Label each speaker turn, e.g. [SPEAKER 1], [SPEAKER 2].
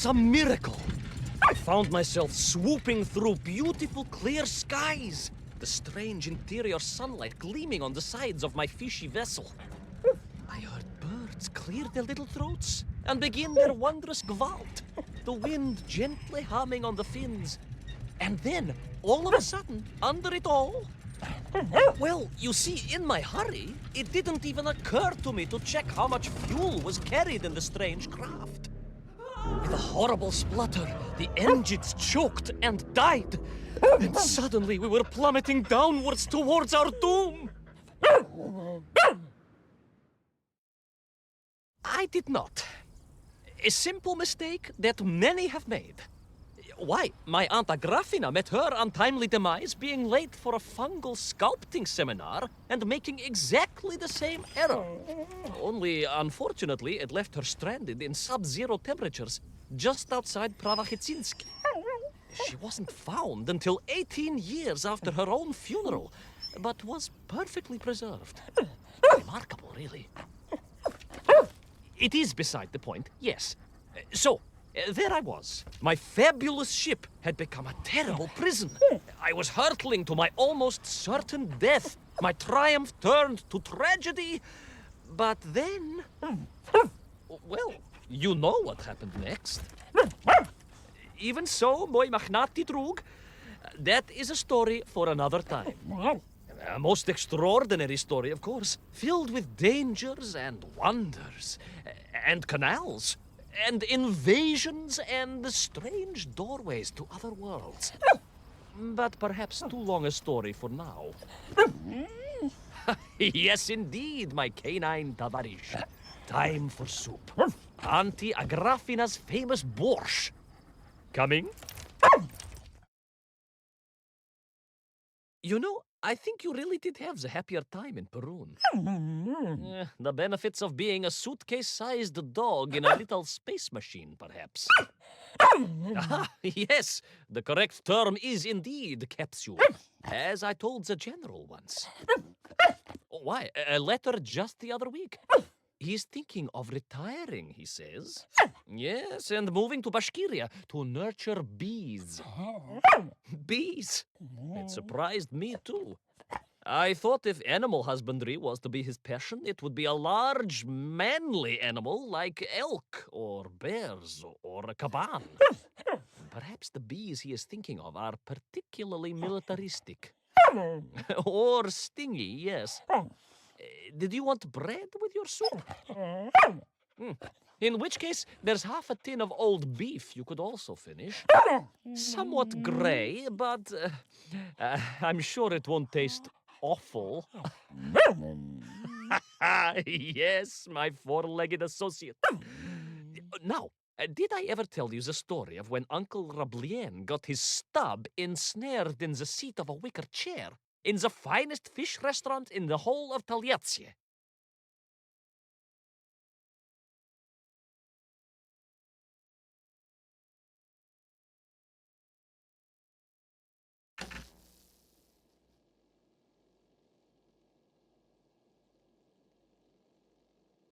[SPEAKER 1] was a miracle. I found myself swooping through beautiful clear skies, the strange interior sunlight gleaming on the sides of my fishy vessel. I heard birds clear their little throats and begin their wondrous gvalt, the wind gently humming on the fins. And then, all of a sudden, under it all, well, you see, in my hurry, it didn't even occur to me to check how much fuel was carried in the strange craft. With a horrible splutter, the engines choked and died. And suddenly we were plummeting downwards towards our doom. I did not. A simple mistake that many have made. Why, my Aunt Agrafina met her untimely demise being late for a fungal sculpting seminar and making exactly the same error. Only, unfortunately, it left her stranded in sub-zero temperatures just outside Pravachitsinsk. She wasn't found until 18 years after her own funeral, but was perfectly preserved. Remarkable, really. It is beside the point, yes. So, there I was. My fabulous ship had become a terrible prison. I was hurtling to my almost certain death. My triumph turned to tragedy. But then... Well, you know what happened next. Even so, moi magnati drug, that is a story for another time. A most extraordinary story, of course, filled with dangers and wonders, and canals, and invasions, and strange doorways to other worlds. But perhaps too long a story for now. Yes, indeed, my canine tavarish. Time for soup. Auntie Agrafina's famous borscht. Coming? You know, I think you really did have the happier time in Peru. The benefits of being a suitcase-sized dog in a little space machine, perhaps. Ah, yes, the correct term is indeed capsule, as I told the general once. Oh, why, a letter just the other week. He's thinking of retiring, he says. Yes, and moving to Bashkiria to nurture bees. Bees? It surprised me, too. I thought if animal husbandry was to be his passion, it would be a large, manly animal like elk or bears or a caban. Perhaps the bees he is thinking of are particularly militaristic. Or stingy, yes. Did you want bread with your soup? In which case, there's half a tin of old beef you could also finish. Somewhat gray, but I'm sure it won't taste awful. Yes, my four-legged associate. Now, did I ever tell you the story of when Uncle Rablien got his stub ensnared in the seat of a wicker chair in the finest fish restaurant in the whole of Taliatsie?